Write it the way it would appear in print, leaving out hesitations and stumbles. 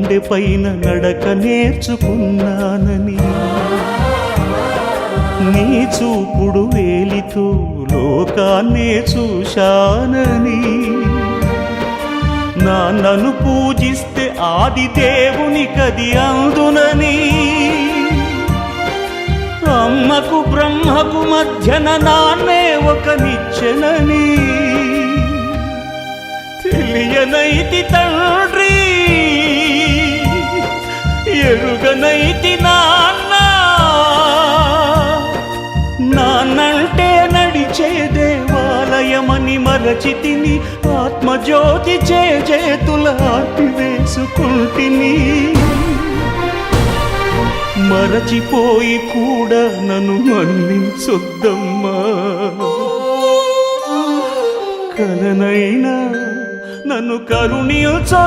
గుండె పైన నడక నేర్చుకున్నానని, నీ చూపుడు వేలితో లోకాన్నే చూశానని, నాన్నను పూజిస్తే ఆది దేవునికది అందునని, అమ్మకు బ్రహ్మకు మధ్యన నాన్నే ఒక నిచ్చెనని తెలియనైతి తండ్రి, ఎరుగనైతి నాన్న. నాన్నంటే నడిచే దేవాలయమని మరచితిని, ఆత్మజ్యోతి చేతుల ఆపివేసుకుంటిని. మరచిపోయి కూడా నన్ను మన్నించొద్దమ్మా, కలనైనా నన్ను కరుణించొద్దు.